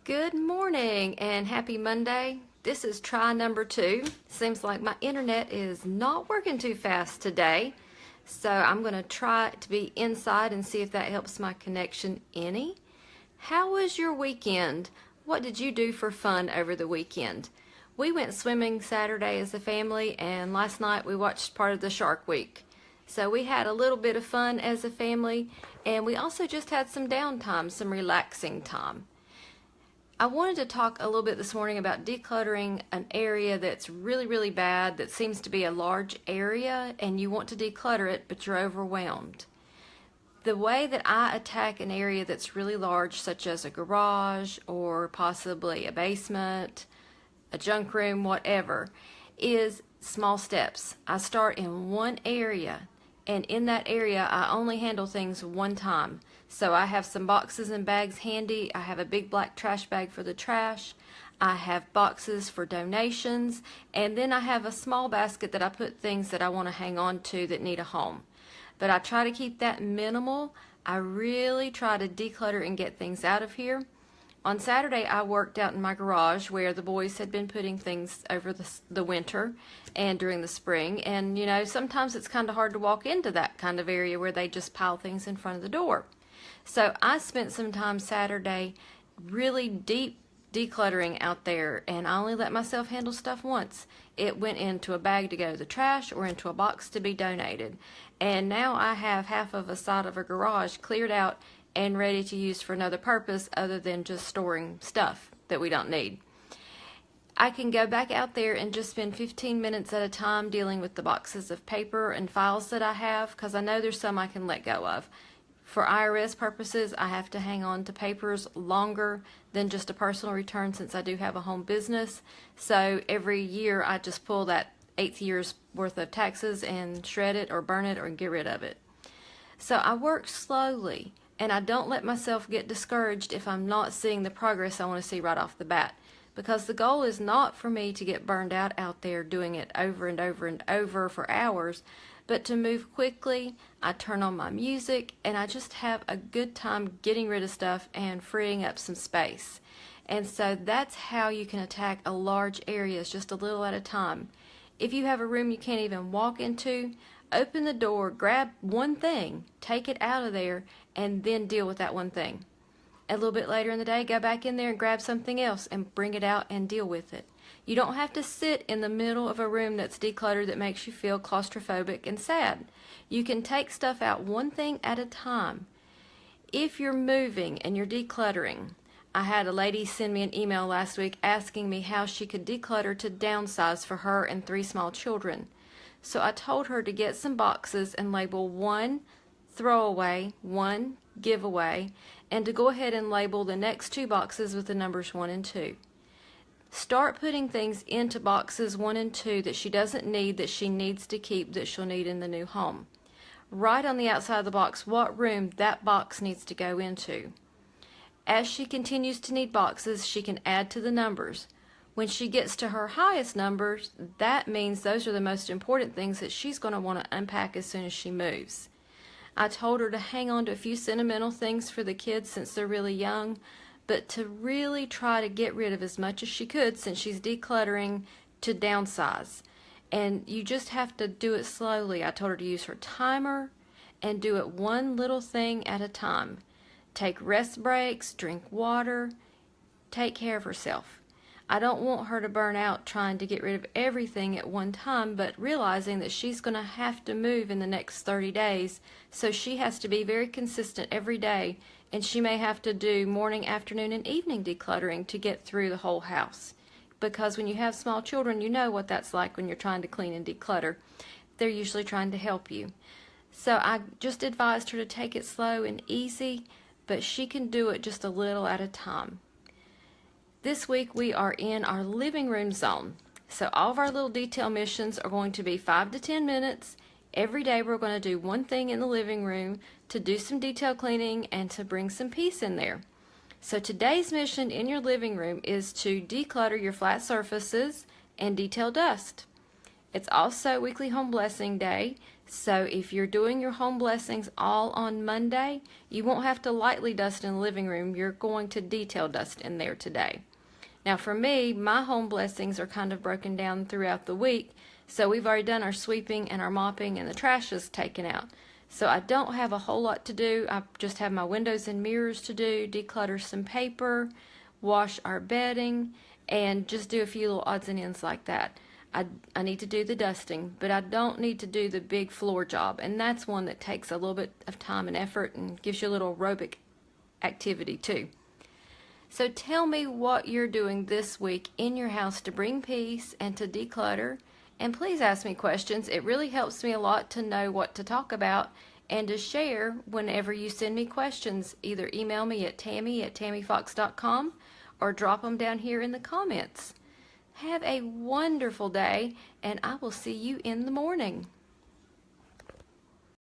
Good morning and happy Monday. This is try number 2. Seems like my internet is not working too fast today, so I'm going to try to be inside and see if that helps my connection any. How was your weekend? What did you do for fun over the weekend? We went swimming Saturday as a family, and last night we watched part of the Shark Week. So we had a little bit of fun as a family, and we also just had some downtime, some relaxing time. I wanted to talk a little bit this morning about decluttering an area that's really bad, that seems to be a large area, and you want to declutter it, but you're overwhelmed. The way that I attack an area that's really large, such as a garage or possibly a basement, a junk room, whatever, is small steps. I start in one area, and in that area I only handle things one time. So I have some boxes and bags handy. I have a big black trash bag for the trash. I have boxes for donations, and then I have a small basket that I put things that I want to hang on to that need a home. But I try to keep that minimal. I really try to declutter and get things out of here. On Saturday, I worked out in my garage where the boys had been putting things over the winter and during the spring. And, you know, sometimes it's kind of hard to walk into that kind of area where they just pile things in front of the door. So I spent some time Saturday really deep decluttering out there, and I only let myself handle stuff once. It went into a bag to go to the trash or into a box to be donated. And now I have half of a side of a garage cleared out and ready to use for another purpose other than just storing stuff that we don't need. I can go back out there and just spend 15 minutes at a time dealing with the boxes of paper and files that I have, because I know there's some I can let go of. For IRS purposes, I have to hang on to papers longer than just a personal return since I do have a home business. So every year I just pull that 8th year's worth of taxes and shred it or burn it or get rid of it. So I work slowly, and I don't let myself get discouraged if I'm not seeing the progress I want to see right off the bat. Because the goal is not for me to get burned out there doing it over and over and over for hours, but to move quickly. I turn on my music, and I just have a good time getting rid of stuff and freeing up some space. And so that's how you can attack a large area, just a little at a time. If you have a room you can't even walk into, open the door, grab one thing, take it out of there, and then deal with that one thing. A little bit later in the day, go back in there and grab something else and bring it out and deal with it. You don't have to sit in the middle of a room that's decluttered that makes you feel claustrophobic and sad. You can take stuff out one thing at a time. If you're moving and you're decluttering, I had a lady send me an email last week asking me how she could declutter to downsize for her and 3 small children. So I told her to get some boxes and label 1 throwaway, 1 giveaway, and to go ahead and label the next 2 boxes with the numbers 1 and 2. Start putting things into boxes 1 and 2 that she doesn't need, that she needs to keep, that she'll need in the new home. Write on the outside of the box what room that box needs to go into. As she continues to need boxes, she can add to the numbers. When she gets to her highest numbers, that means those are the most important things that she's going to want to unpack as soon as she moves. I told her to hang on to a few sentimental things for the kids since they're really young, but to really try to get rid of as much as she could since she's decluttering to downsize. And you just have to do it slowly. I told her to use her timer and do it one little thing at a time. Take rest breaks, drink water, take care of herself. I don't want her to burn out trying to get rid of everything at one time, but realizing that she's going to have to move in the next 30 days, so she has to be very consistent every day, and she may have to do morning, afternoon, and evening decluttering to get through the whole house. Because when you have small children, you know what that's like when you're trying to clean and declutter. They're usually trying to help you. So I just advised her to take it slow and easy, but she can do it just a little at a time. This week we are in our living room zone. So all of our little detail missions are going to be 5 to 10 minutes. Every day we're going to do one thing in the living room to do some detail cleaning and to bring some peace in there. So today's mission in your living room is to declutter your flat surfaces and detail dust. It's also Weekly Home Blessing Day, so if you're doing your home blessings all on Monday, you won't have to lightly dust in the living room. You're going to detail dust in there today. Now for me, my home blessings are kind of broken down throughout the week, so we've already done our sweeping and our mopping and the trash is taken out. So I don't have a whole lot to do. I just have my windows and mirrors to do, declutter some paper, wash our bedding, and just do a few little odds and ends like that. I need to do the dusting, but I don't need to do the big floor job, and that's one that takes a little bit of time and effort and gives you a little aerobic activity too. So tell me what you're doing this week in your house to bring peace and to declutter, and please ask me questions. It really helps me a lot to know what to talk about and to share whenever you send me questions. Either email me at tammy@tammyfox.com or drop them down here in the comments. Have a wonderful day, and I will see you in the morning.